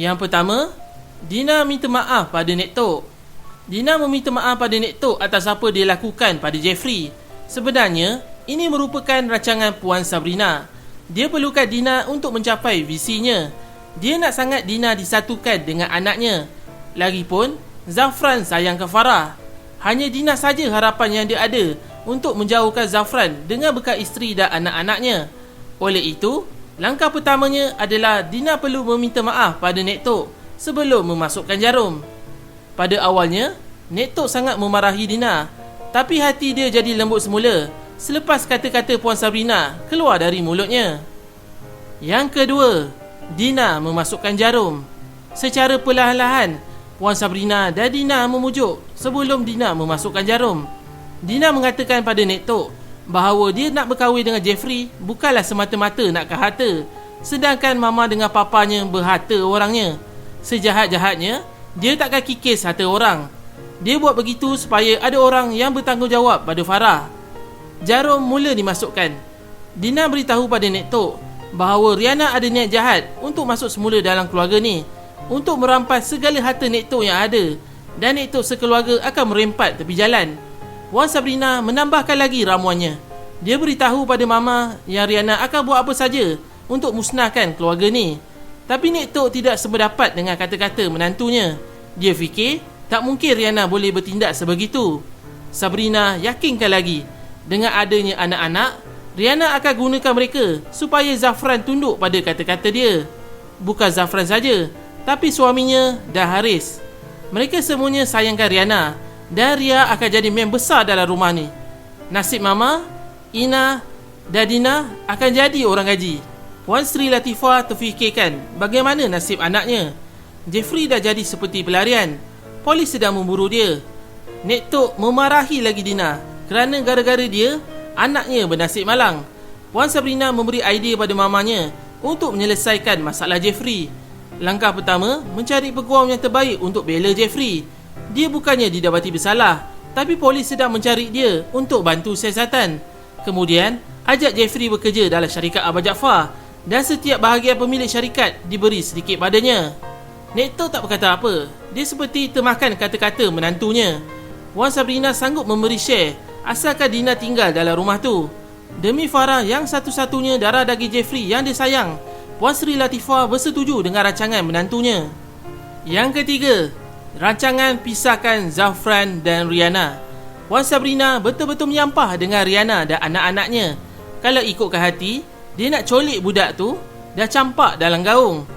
Yang pertama, Dina minta maaf pada Nek Tok. Dina meminta maaf pada Nek Tok atas apa dia lakukan pada Jeffrey. Sebenarnya, ini merupakan rancangan Puan Sabrina. Dia perlukan Dina untuk mencapai visinya. Dia nak sangat Dina disatukan dengan anaknya. Lagipun, Zafran sayangkan Farah. Hanya Dina saja harapan yang dia ada untuk menjauhkan Zafran dengan bekal isteri dan anak-anaknya. Oleh itu, langkah pertamanya adalah Dina perlu meminta maaf pada Nek Tok sebelum memasukkan jarum. Pada awalnya, Nek Tok sangat memarahi Dina, tapi hati dia jadi lembut semula selepas kata-kata Puan Sabrina keluar dari mulutnya. Yang kedua, Dina memasukkan jarum. Secara perlahan-lahan, Puan Sabrina dan Dina memujuk sebelum Dina memasukkan jarum. Dina mengatakan pada Nek Tok bahawa dia nak berkahwin dengan Jeffrey bukanlah semata-mata nakkan harta, sedangkan mama dengan papanya berharta orangnya. Sejahat-jahatnya, dia takkan kikis harta orang. Dia buat begitu supaya ada orang yang bertanggungjawab pada Farah. Jarum mula dimasukkan. Dina beritahu pada Nek Tok bahawa Riana ada niat jahat untuk masuk semula dalam keluarga ni, untuk merampas segala harta Nek Tok yang ada, dan Nek Tok sekeluarga akan merempat tepi jalan. Puan Sabrina menambahkan lagi ramuannya. Dia beritahu pada mama yang Riana akan buat apa saja untuk musnahkan keluarga ni. Tapi Nek Tok tidak sependapat dengan kata-kata menantunya. Dia fikir tak mungkin Riana boleh bertindak sebegitu. Sabrina yakinkan lagi, dengan adanya anak-anak, Riana akan gunakan mereka supaya Zafran tunduk pada kata-kata dia. Bukan Zafran saja, tapi suaminya dan Haris. Mereka semuanya sayangkan Riana, dan Ria akan jadi mem besar dalam rumah ni. Nasib Mama, Ina dan Dina akan jadi orang gaji. Puan Sri Latifah terfikirkan bagaimana nasib anaknya. Jeffrey dah jadi seperti pelarian. Polis sedang memburu dia. Nek Tok memarahi lagi Dina kerana gara-gara dia, anaknya bernasib malang. Puan Sabrina memberi idea pada mamanya untuk menyelesaikan masalah Jeffrey. Langkah pertama, mencari peguam yang terbaik untuk bela Jeffrey. Dia bukannya didapati bersalah, tapi polis sedang mencari dia untuk bantu siasatan. Kemudian, ajak Jeffrey bekerja dalam syarikat Abang Jaafar, dan setiap bahagian pemilik syarikat diberi sedikit padanya. Nek Tok tak berkata apa. Dia seperti termakan kata-kata menantunya. Puan Sabrina sanggup memberi share asalkan Dina tinggal dalam rumah tu. Demi Farah yang satu-satunya darah daging Jeffrey yang dia sayang, Puan Sri Latifah bersetuju dengan rancangan menantunya. Yang ketiga, rancangan pisahkan Zafran dan Riana. Puan Sabrina betul-betul menyampah dengan Riana dan anak-anaknya. Kalau ikutkan hati, dia nak colik budak tu dah campak dalam gaung.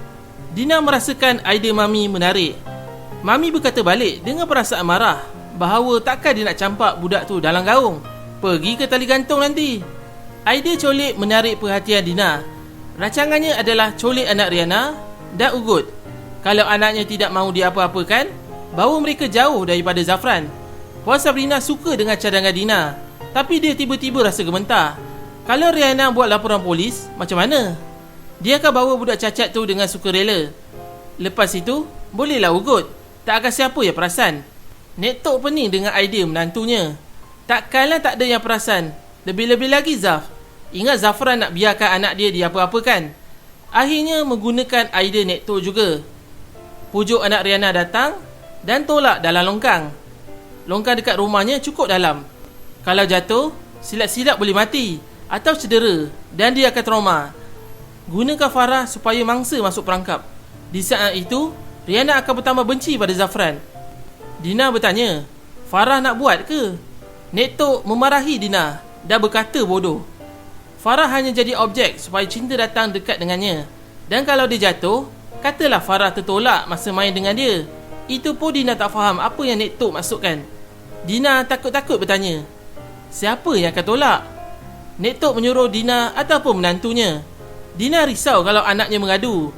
Dina merasakan idea Mami menarik. Mami berkata balik dengan perasaan marah bahawa takkan dia nak campak budak tu dalam gaung. Pergi ke tali gantung nanti. Idea colik menarik perhatian Dina. Rancangannya adalah colik anak Riana dan Ugut. Kalau anaknya tidak mahu diapa-apakan, bawa mereka jauh daripada Zafran. Puan Sabrina suka dengan cadangan Dina, tapi dia tiba-tiba rasa gementar. Kalau Riana buat laporan polis, macam mana? Dia akan bawa budak cacat tu dengan sukarela. Lepas itu, bolehlah Ugut. Tak akan siapa yang perasan. Nek Tok pening dengan idea menantunya. Takkanlah tak ada yang perasan. Lebih-lebih lagi Zaf. Ingat Zafran nak biarkan anak dia diapa-apakan. Akhirnya menggunakan idea Nek Tok juga. Pujuk anak Riana datang dan tolak dalam longkang. Longkang dekat rumahnya cukup dalam. Kalau jatuh, silap-silap boleh mati atau cedera dan dia akan trauma. Gunakan Farah supaya mangsa masuk perangkap. Di saat itu, Riana akan bertambah benci pada Zafran. Dina bertanya, Farah nak buat ke? Nek Tok memarahi Dina dan berkata bodoh. Farah hanya jadi objek supaya cinta datang dekat dengannya. Dan kalau dia jatuh, katalah Farah tertolak masa main dengan dia. Itu pun Dina tak faham apa yang Nek Tok maksudkan. Dina takut-takut bertanya, siapa yang akan tolak? Nek Tok menyuruh Dina ataupun menantunya. Dina risau kalau anaknya mengadu.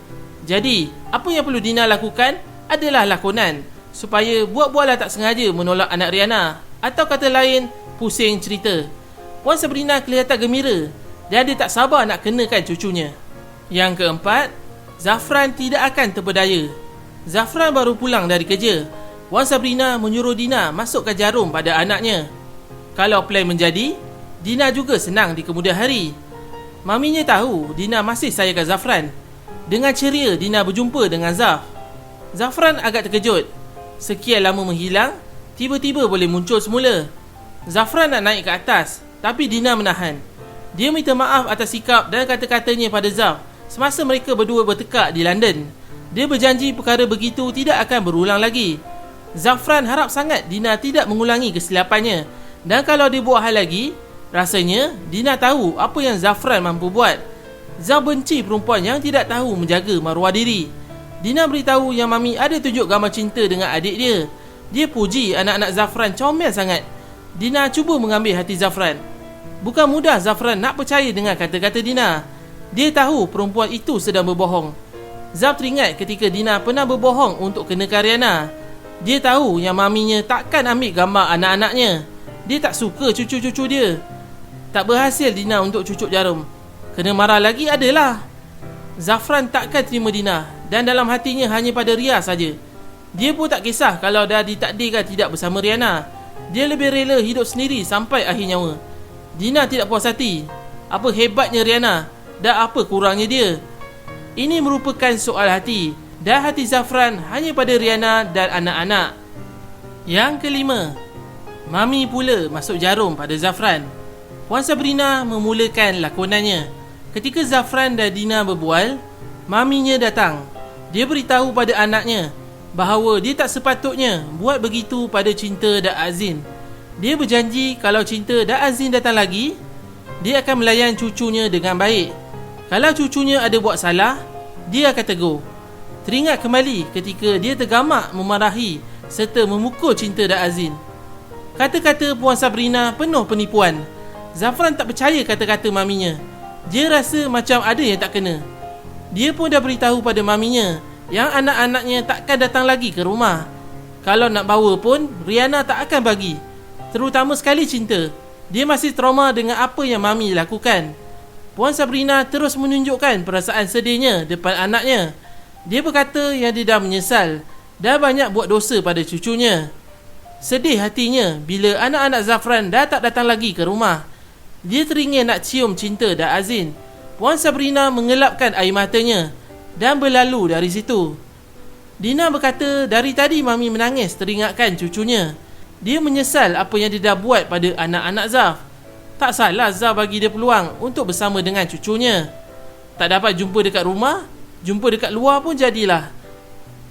Jadi, apa yang perlu Dina lakukan adalah lakonan supaya buat-buatlah tak sengaja menolak anak Riana, atau kata lain, pusing cerita. Puan Sabrina kelihatan gembira dan dia tak sabar nak kenakan cucunya. Yang keempat, Zafran tidak akan terpedaya. Zafran baru pulang dari kerja. Puan Sabrina menyuruh Dina masukkan jarum pada anaknya. Kalau plan menjadi, Dina juga senang di kemudian hari. Maminya tahu Dina masih sayangkan Zafran. Dengan ceria Dina berjumpa dengan Zaf. Zafran agak terkejut. Sekian lama menghilang, tiba-tiba boleh muncul semula. Zafran nak naik ke atas, tapi Dina menahan. Dia minta maaf atas sikap dan kata-katanya pada Zaf semasa mereka berdua bertekak di London. Dia berjanji perkara begitu tidak akan berulang lagi. Zafran harap sangat Dina tidak mengulangi kesilapannya. Dan kalau dia buat hal lagi, rasanya Dina tahu apa yang Zafran mampu buat. Zaf benci perempuan yang tidak tahu menjaga maruah diri. Dina beritahu yang Mami ada tunjuk gambar cinta dengan adik dia. Dia puji anak-anak Zafran comel sangat. Dina cuba mengambil hati Zafran. Bukan mudah Zafran nak percaya dengan kata-kata Dina. Dia tahu perempuan itu sedang berbohong. Zaf teringat ketika Dina pernah berbohong untuk kenakan Rihanna. Dia tahu yang maminya takkan ambil gambar anak-anaknya. Dia tak suka cucu-cucu dia. Tak berhasil Dina untuk cucuk jarum. Kena marah lagi adalah. Zafran takkan terima Dina, dan dalam hatinya hanya pada Ria saja. Dia pun tak kisah kalau dah ditakdirkan tidak bersama Rihanna. Dia lebih rela hidup sendiri sampai akhir nyawa. Dina tidak puas hati. Apa hebatnya Rihanna dan apa kurangnya dia? Ini merupakan soal hati, dan hati Zafran hanya pada Rihanna dan anak-anak. Yang kelima, Mami pula masuk jarum pada Zafran. Puan Sabrina memulakan lakonannya. Ketika Zafran dan Dina berbual, maminya datang. Dia beritahu pada anaknya bahawa dia tak sepatutnya buat begitu pada Cinta dan Azin. Dia berjanji kalau Cinta dan Azin datang lagi, dia akan melayan cucunya dengan baik. Kalau cucunya ada buat salah, dia akan tegur. Teringat kembali ketika dia tergamak memarahi serta memukul Cinta dan Azin. Kata-kata Puan Sabrina penuh penipuan. Zafran tak percaya kata-kata maminya. Dia rasa macam ada yang tak kena. Dia pun dah beritahu pada maminya yang anak-anaknya takkan datang lagi ke rumah. Kalau nak bawa pun, Rihanna tak akan bagi. Terutama sekali Cinta. Dia masih trauma dengan apa yang mami lakukan. Puan Sabrina terus menunjukkan perasaan sedihnya depan anaknya. Dia berkata yang dia dah menyesal dah banyak buat dosa pada cucunya. Sedih hatinya bila anak-anak Zafran dah tak datang lagi ke rumah. Dia teringin nak cium Cinta dan Azin. Puan Sabrina mengelapkan air matanya dan berlalu dari situ. Dina berkata dari tadi mami menangis teringatkan cucunya. Dia menyesal apa yang dia dah buat pada anak-anak Zaf. Tak salah Zaf bagi dia peluang untuk bersama dengan cucunya. Tak dapat jumpa dekat rumah, jumpa dekat luar pun jadilah.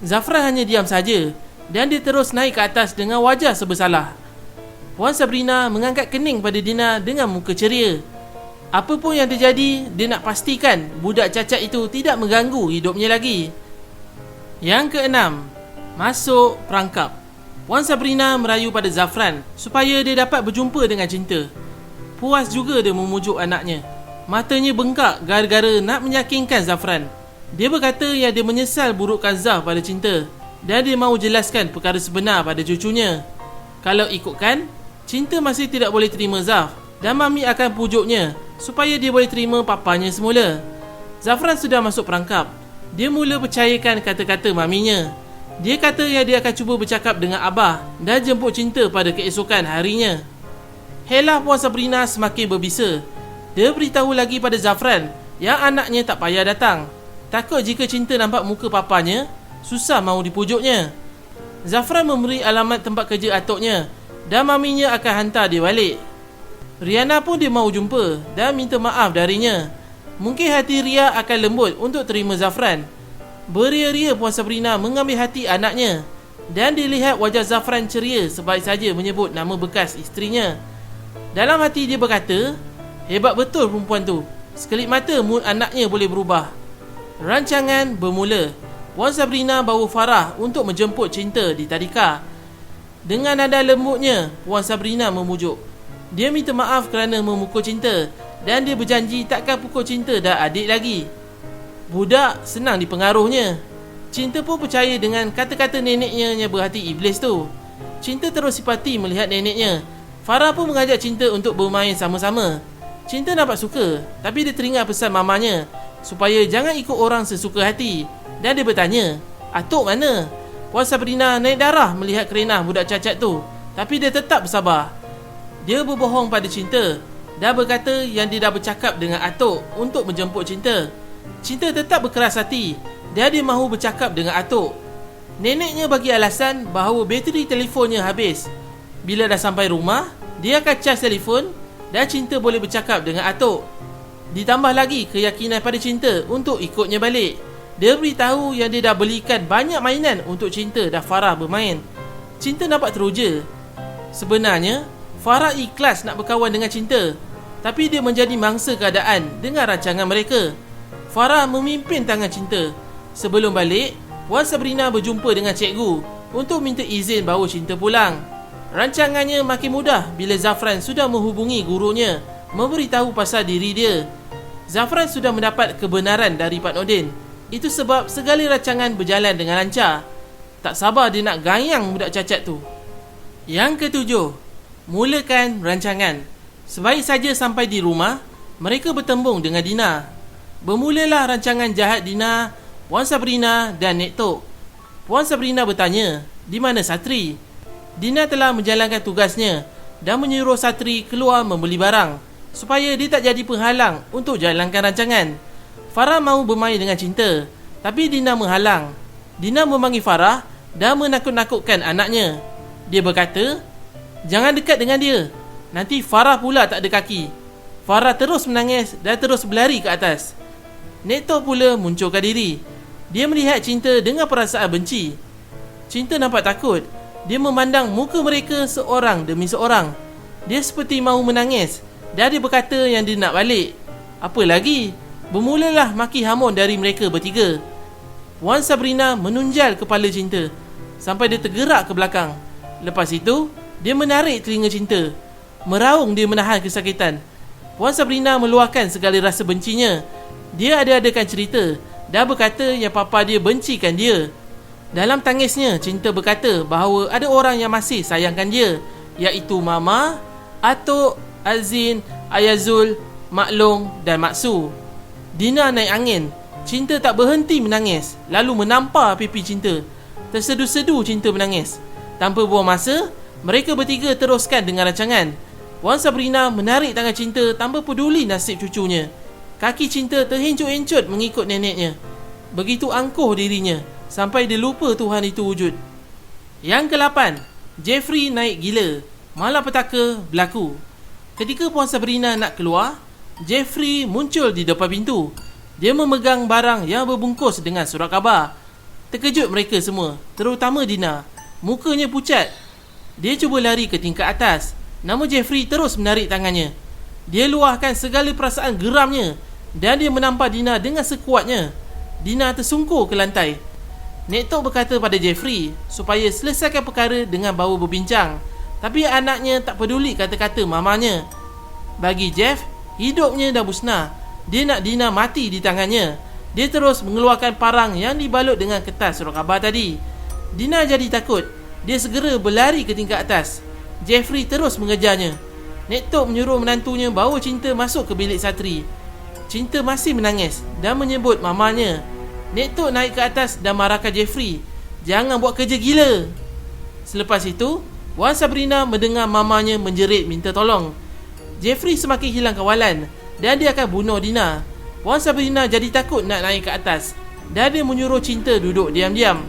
Zafran hanya diam saja dan dia terus naik ke atas dengan wajah sebersalah. Puan Sabrina mengangkat kening pada Dina dengan muka ceria. Apa pun yang terjadi, dia nak pastikan budak cacat itu tidak mengganggu hidupnya lagi. Yang keenam, masuk perangkap. Puan Sabrina merayu pada Zafran supaya dia dapat berjumpa dengan Cinta. Puas juga dia memujuk anaknya. Matanya bengkak gara-gara nak meyakinkan Zafran. Dia berkata yang dia menyesal burukkan Zaf pada Cinta dan dia mahu jelaskan perkara sebenar pada cucunya. Kalau ikutkan, Cinta masih tidak boleh terima Zaf dan mami akan pujuknya supaya dia boleh terima papanya semula. Zafran sudah masuk perangkap. Dia mula percayakan kata-kata maminya. Dia kata yang dia akan cuba bercakap dengan Abah dan jemput Cinta pada keesokan harinya. Helah Puan Sabrina semakin berbisa. Dia beritahu lagi pada Zafran yang anaknya tak payah datang. Takut jika Cinta nampak muka papanya, susah mahu dipujuknya. Zafran memberi alamat tempat kerja atuknya dan maminya akan hantar dia balik. Rihanna pun dia mahu jumpa dan minta maaf darinya. Mungkin hati Ria akan lembut untuk terima Zafran. Beria-ria Puan Sabrina mengambil hati anaknya dan dilihat wajah Zafran ceria sebaik saja menyebut nama bekas isterinya. Dalam hati dia berkata, hebat betul perempuan tu. Sekelip mata mood anaknya boleh berubah. Rancangan bermula. Puan Sabrina bawa Farah untuk menjemput Cinta di tadika. Dengan nada lembutnya, Puan Sabrina memujuk. Dia minta maaf kerana memukul Cinta dan dia berjanji takkan pukul Cinta dan adik lagi. Budak senang dipengaruhnya. Cinta pun percaya dengan kata-kata neneknya yang berhati iblis tu. Cinta terus simpati melihat neneknya. Farah pun mengajak Cinta untuk bermain sama-sama. Cinta nampak suka, tapi dia teringat pesan mamanya supaya jangan ikut orang sesuka hati. Dan dia bertanya, atuk mana? Puan Sabrina naik darah melihat kerenah budak cacat tu, tapi dia tetap bersabar. Dia berbohong pada Cinta dan berkata yang dia dah bercakap dengan atuk untuk menjemput Cinta. Cinta tetap berkeras hati dan dia mahu bercakap dengan atuk. Neneknya bagi alasan bahawa bateri telefonnya habis. Bila dah sampai rumah, dia akan cas telefon dan Cinta boleh bercakap dengan atuk. Ditambah lagi keyakinan pada Cinta untuk ikutnya balik. Dia beritahu yang dia dah belikan banyak mainan untuk Cinta dan Farah bermain. Cinta nampak teruja. Sebenarnya, Farah ikhlas nak berkawan dengan Cinta, tapi dia menjadi mangsa keadaan dengan rancangan mereka. Farah memimpin tangan Cinta. Sebelum balik, Puan Sabrina berjumpa dengan cikgu untuk minta izin bawa Cinta pulang. Rancangannya makin mudah bila Zafran sudah menghubungi gurunya, memberitahu pasal diri dia. Zafran sudah mendapat kebenaran dari Pak Nordin. Itu sebab segala rancangan berjalan dengan lancar. Tak sabar dia nak gayang budak cacat tu. Yang ketujuh, mulakan rancangan. Sebaik saja sampai di rumah, mereka bertembung dengan Dina. Bermulalah rancangan jahat Dina, Puan Sabrina dan Nek Tok. Puan Sabrina bertanya, di mana Satri? Dina telah menjalankan tugasnya dan menyuruh Satri keluar membeli barang supaya dia tak jadi penghalang untuk jalankan rancangan. Farah mahu bermain dengan Cinta, tapi Dina menghalang. Dina memanggil Farah dan menakut-nakutkan anaknya. Dia berkata, jangan dekat dengan dia, nanti Farah pula tak ada kaki. Farah terus menangis dan terus berlari ke atas. Nek Tok pula munculkan diri. Dia melihat Cinta dengan perasaan benci. Cinta nampak takut. Dia memandang muka mereka seorang demi seorang. Dia seperti mahu menangis dan dia berkata yang dia nak balik. Apa lagi? Bermulalah maki hamun dari mereka bertiga. Puan Sabrina menunjal kepala Cinta sampai dia tergerak ke belakang. Lepas itu, dia menarik telinga Cinta. Meraung dia menahan kesakitan. Puan Sabrina meluahkan segala rasa bencinya. Dia ada-adakan cerita dan berkata yang papa dia bencikan dia. Dalam tangisnya, Cinta berkata bahawa ada orang yang masih sayangkan dia, iaitu Mama, Atuk, Azin, Ayazul, Mak Long dan Mak Su. Dina naik angin. Cinta tak berhenti menangis, lalu menampar pipi Cinta. Tersedu-sedu Cinta menangis. Tanpa buang masa, mereka bertiga teruskan dengan rancangan. Puan Sabrina menarik tangan Cinta tanpa peduli nasib cucunya. Kaki Cinta terhencut-hencut mengikut neneknya. Begitu angkuh dirinya sampai dia lupa Tuhan itu wujud. Yang ke-8, Jeffrey naik gila. Malapetaka berlaku. Ketika Puan Sabrina nak keluar, Jeffrey muncul di depan pintu. Dia memegang barang yang berbungkus dengan surat khabar. Terkejut mereka semua, terutama Dina. Mukanya pucat. Dia cuba lari ke tingkat atas, namun Jeffrey terus menarik tangannya. Dia luahkan segala perasaan geramnya dan dia menampar Dina dengan sekuatnya. Dina tersungkur ke lantai. Nek Tok berkata pada Jeffrey supaya selesaikan perkara dengan bawa berbincang, tapi anaknya tak peduli kata-kata mamanya. Bagi Jeff, hidupnya dah musnah. Dia nak Dina mati di tangannya. Dia terus mengeluarkan parang yang dibalut dengan kertas surat khabar tadi. Dina jadi takut. Dia segera berlari ke tingkat atas. Jeffrey terus mengejarnya. Nek Tok menyuruh menantunya bawa Cinta masuk ke bilik Satri. Cinta masih menangis dan menyebut mamanya. Nek Tok naik ke atas dan marahkan Jeffrey, jangan buat kerja gila. Selepas itu, Puan Sabrina mendengar mamanya menjerit minta tolong. Jeffrey semakin hilang kawalan dan dia akan bunuh Dina. Puan Sabrina jadi takut nak naik ke atas dan dia menyuruh Cinta duduk diam-diam.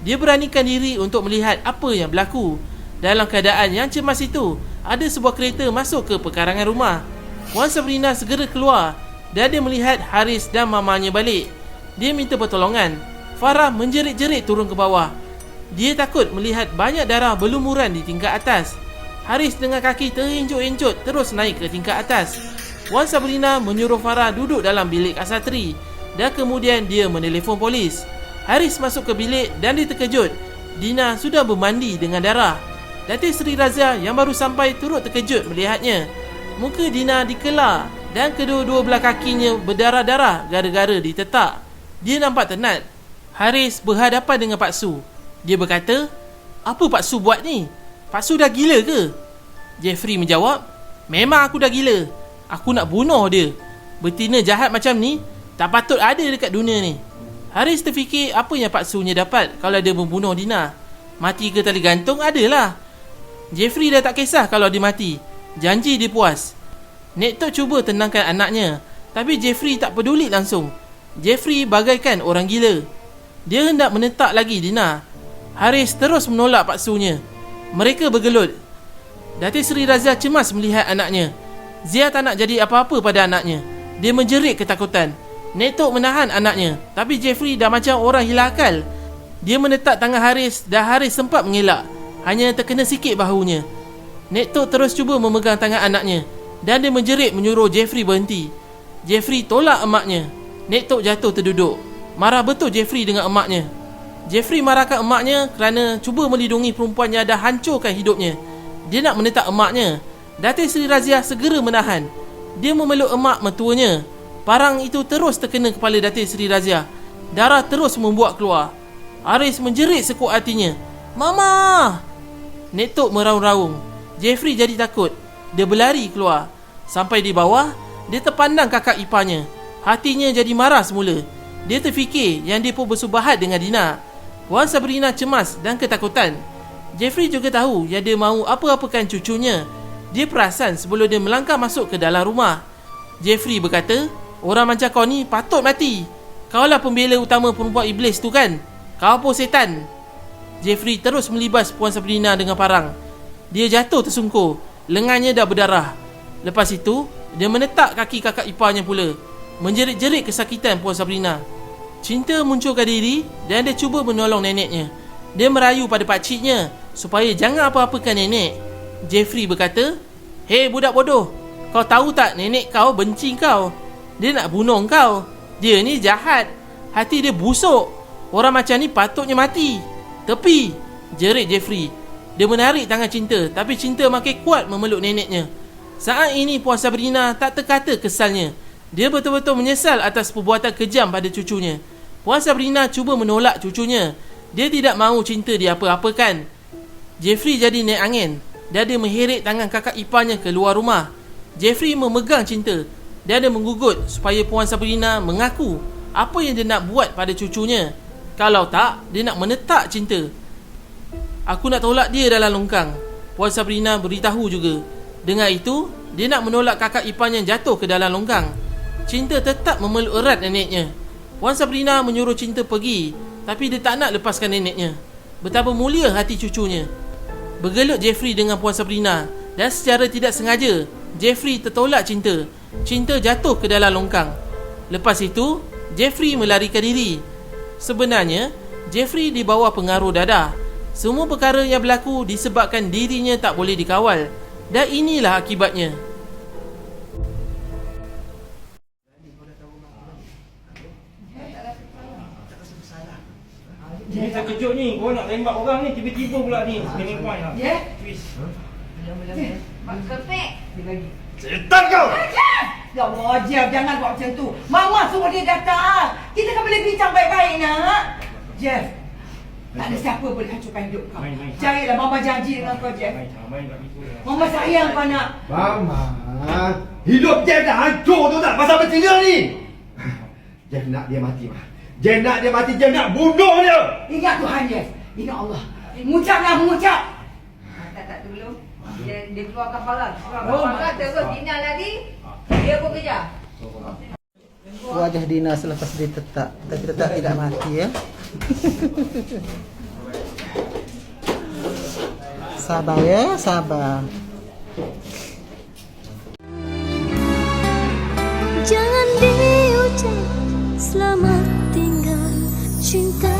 Dia beranikan diri untuk melihat apa yang berlaku. Dalam keadaan yang cemas itu, ada sebuah kereta masuk ke pekarangan rumah. Puan Sabrina segera keluar dan dia melihat Haris dan mamanya balik. Dia minta pertolongan. Farah menjerit-jerit turun ke bawah. Dia takut melihat banyak darah berlumuran di tingkat atas. Haris dengan kaki terhencut-hencut terus naik ke tingkat atas. Puan Sabrina menyuruh Farah duduk dalam bilik Asatri dan kemudian dia menelefon polis. Haris masuk ke bilik dan dia terkejut. Dina sudah bermandi dengan darah. Datuk Seri Razia yang baru sampai turut terkejut melihatnya. Muka Dina dikelar dan kedua-dua belah kakinya berdarah-darah gara-gara ditetak. Dia nampak tenat. Haris berhadapan dengan Pak Su. Dia berkata, apa Pak Su buat ni? Pak Su dah gila ke? Jeffrey menjawab, memang aku dah gila. Aku nak bunuh dia. Betina jahat macam ni tak patut ada dekat dunia ni. Haris terfikir apa yang Pak Su-nya dapat kalau dia membunuh Dina. Mati ke tali gantung adalah. Jeffrey dah tak kisah kalau dia mati. Janji dia puas. Nek Tok cuba tenangkan anaknya, tapi Jeffrey tak peduli langsung. Jeffrey bagaikan orang gila. Dia hendak menetak lagi Dina. Haris terus menolak paksunya. Mereka bergelut. Datin Seri Razia cemas melihat anaknya. Zia tak nak jadi apa-apa pada anaknya. Dia menjerit ketakutan. Nek Tok menahan anaknya, tapi Jeffrey dah macam orang hilang akal. Dia menetak tangan Haris dan Haris sempat mengelak. Hanya terkena sikit bahunya. Nek Tok terus cuba memegang tangan anaknya dan dia menjerit menyuruh Jeffrey berhenti. Jeffrey tolak emaknya. Nek Tok jatuh terduduk. Marah betul Jeffrey dengan emaknya. Jeffrey marahkan emaknya kerana cuba melindungi perempuan yang dah hancurkan hidupnya. Dia nak menetak emaknya. Datin Seri Razia segera menahan. Dia memeluk emak mertuanya. Parang itu terus terkena kepala Datin Seri Razia. Darah terus membuak keluar. Haris menjerit sekuat hatinya. Mama! Nek Tok meraung-raung. Jeffrey jadi takut. Dia berlari keluar. Sampai di bawah, dia terpandang kakak iparnya. Hatinya jadi marah semula. Dia terfikir yang dia pun bersubahat dengan Dina. Puan Sabrina cemas dan ketakutan. Jeffrey juga tahu yang dia mahu apa-apakan cucunya. Dia perasan sebelum dia melangkah masuk ke dalam rumah. Jeffrey berkata, orang macam kau ni patut mati. Kaulah pembela utama perempuan iblis tu kan? Kau pun setan. Jeffrey terus melibas Puan Sabrina dengan parang. Dia jatuh tersungkur. Lengannya dah berdarah. Lepas itu, dia menetak kaki kakak iparnya pula. Menjerit-jerit kesakitan Puan Sabrina. Cinta munculkan diri dan dia cuba menolong neneknya. Dia merayu pada pakciknya supaya jangan apa-apakan nenek. Jeffrey berkata, "Hei budak bodoh, kau tahu tak nenek kau benci kau. Dia nak bunuh kau. Dia ni jahat. Hati dia busuk. Orang macam ni patutnya mati. Tepi!" jerit Jeffrey. Dia menarik tangan Cinta, tapi Cinta makin kuat memeluk neneknya. Saat ini Puan Sabrina tak terkata kesalnya. Dia betul-betul menyesal atas perbuatan kejam pada cucunya. Puan Sabrina cuba menolak cucunya. Dia tidak mahu Cinta diapa-apakan. Jeffrey jadi naik angin dan dia mengheret tangan kakak iparnya ke luar rumah. Jeffrey memegang Cinta dan dia menggugut supaya Puan Sabrina mengaku apa yang dia nak buat pada cucunya. Kalau tak, dia nak menetak Cinta. Aku nak tolak dia dalam longkang, Puan Sabrina beritahu juga. Dengan itu, dia nak menolak kakak iparnya jatuh ke dalam longkang. Cinta tetap memeluk erat neneknya. Puan Sabrina menyuruh Cinta pergi, tapi dia tak nak lepaskan neneknya. Betapa mulia hati cucunya. Bergelut Jeffrey dengan Puan Sabrina dan secara tidak sengaja, Jeffrey tertolak Cinta. Cinta jatuh ke dalam longkang. Lepas itu, Jeffrey melarikan diri. Sebenarnya, Jeffrey di bawah pengaruh dadah. Semua perkara yang berlaku disebabkan dirinya tak boleh dikawal. Dan inilah akibatnya. Ni terkejut ni, kau nak tembak orang ni, tiba-tiba pula ni turning point lah. Ya? Twist. Mak kepek. Dia lagi. Setan kau! Ya Allah, Jeff, jangan buat macam tu. Mama suruh dia datang. Kita kan boleh bincang baik-baik, nak. Jeff, tak ada siapa boleh hancurkan hidup kau. Main. Carilah Mama janji dengan kau, Jeff. Main kat situ lah. Mama sayang kau, nak. Mama, hidup Jeff dah hancur tu tak pasal bercina ni. Jeff nak dia mati, Ma. Jeff nak dia mati, Jeff nak bunuh dia. Ingat Tuhan, Jeff. Ingat Allah. Mengucaplah, mengucap. Tak dulu. Dia keluarkan parang. Parang terus Dina lagi. Dia pun kejar. Wajah Dina selepas ditetak, tapi tetap tidak mati ya. Sabar ya, sabar. Jangan diucap selamat tinggal cinta.